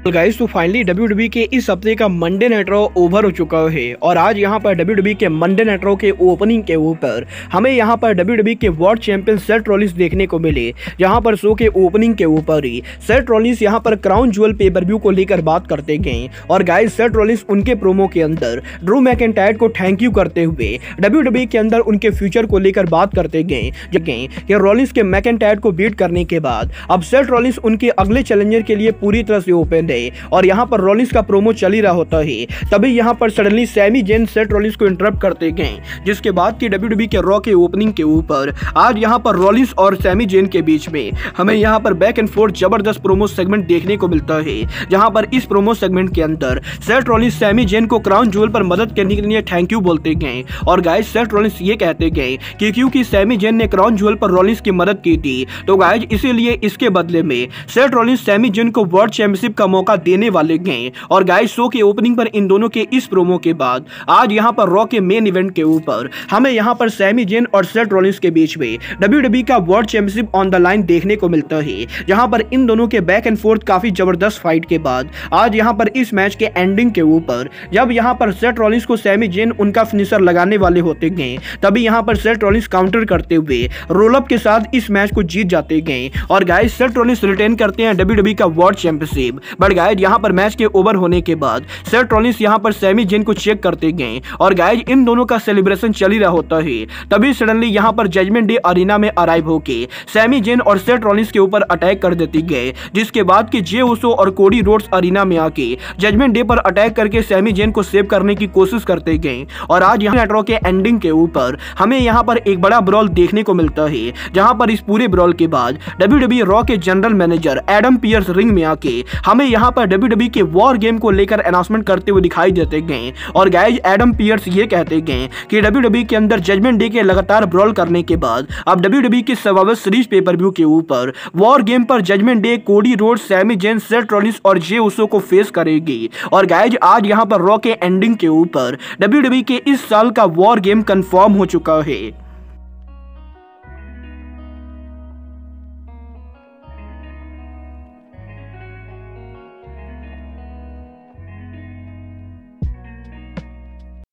Guys तो finally WWE के इस हफ्ते का मंडे नाइट रॉ ओवर हो चुका है और आज यहाँ पर WWE के मंडे नाइट रॉ के ओपनिंग के ऊपर हमें यहाँ पर WWE के वर्ल्ड चैंपियन सेथ रॉलिंस देखने को मिले। जहाँ पर शो के ओपनिंग के ऊपर ही सेथ रॉलिंस यहाँ पर क्राउन ज्वेल पे पर व्यू को लेकर बात करते गए और गाइस सेथ रॉलिंस उनके प्रोमो के अंदर ड्रू मैकिंटायर को थैंक यू करते हुए WWE के अंदर उनके फ्यूचर को लेकर बात करते गए कि रॉलिंस के मैकिंटायर को बीट करने के बाद अब सेथ रॉलिंस उनके अगले चैलेंजर के लिए पूरी तरह से ओपन है और यहाँ पर रॉलिंस का प्रोमो चल ही रहा होता है। तभी यहाँ पर suddenly Sami Zayn Seth Rollins को इंटरप्ट करते गए, जिसके बाद की WWE के रॉ के ओपनिंग के ऊपर आज यहाँ पर रॉलिंस और सैमी जेन के बीच में हमें यहाँ पर बैक एंड फोर्थ जबरदस्त प्रोमो सेगमेंट देखने को मिलता है। जहाँ पर इस प्रोमो सेगमेंट के अंदर सेथ रॉलिंस सैमी जेन को क्राउन ज्वेल पर मदद करने के लिए थैंक यू बोलते गए और गाइस सेथ रॉलिंस ये कहते गए कि क्योंकि सैमी जेन ने क्राउन ज्वेल पर रॉलिंस की मदद की थी तो गाइस इसीलिए इसके बदले में सेथ रॉलिंस सैमी जेन को वर्ल्ड चैंपियनशिप का मौका देने वाले गए। और गाइस शो के ओपनिंग पर इन दोनों के इस प्रोमो के बाद आज यहां पर रॉ के मेन इवेंट के ऊपर हमें यहां पर सैमी जेन और सेथ रॉलिंस के बीच में WWE का world championship on the line देखने को मिलता है। जहां पर इन दोनों के बैक एंड फोर्थ काफी जबरदस्त फाइट के बाद आज यहां पर इस मैच के एंडिंग के ऊपर जब यहां पर सेथ रॉलिंस को सैमी जेन उनका फिनिशर लगाने वाले होते गए तभी यहां पर सेथ रॉलिंस काउंटर करते हुए रोल अप के साथ इस मैच को जीत जाते गए और गाइस सेथ रॉलिंस रिटेन करते हैं WWE का वर्ल्ड चैंपियनशिप। बट गाइस यहां पर मैच के ओवर होने के बाद सेथ रॉलिंस यहां पर सैमी जेन को चेक करते गए और गाइस इन दोनों का सेलिब्रेशन चल ही रहा होता है। तभी सडनली यहां पर जजमेंट डे अरीना में अराइव होके सैमी जेन और सेथ रॉलिंस के ऊपर अटैक कर देती गए, जिसके बाद कि जे उसो और कोडी रोड्स अरीना में आके जजमेंट डे पर अटैक करके सैमी जेन को सेव करने की कोशिश करते गए। और आज यहां नाइट रॉ के एंडिंग के ऊपर हमें यहां पर एक बड़ा ब्रॉल देखने को मिलता है, जहां पर इस पूरे ब्रॉल के बाद WWE रॉ के general manager Adam Pearce ring में आके हमें यहां पर WWE के वॉर गेम को लेकर अनाउंसमेंट करते हुए दिखाई देते गए और गाइस एडम पियर्स ये कहते गए कि WWE के अंदर जजमेंट डे के लगातार ब्रॉल करने के बाद अब WWE की सर्वाइवर सीरीज पे पर व्यू के ऊपर वॉर गेम पर Judgment Day Cody Rhodes Sami Zayn Seth Rollins और जे उसो को फेस करेगी। और गाइस आज यहां पर रॉ के एंडिंग के ऊपर WWE के इस साल का वॉर गेम कंफर्म हो चुका है।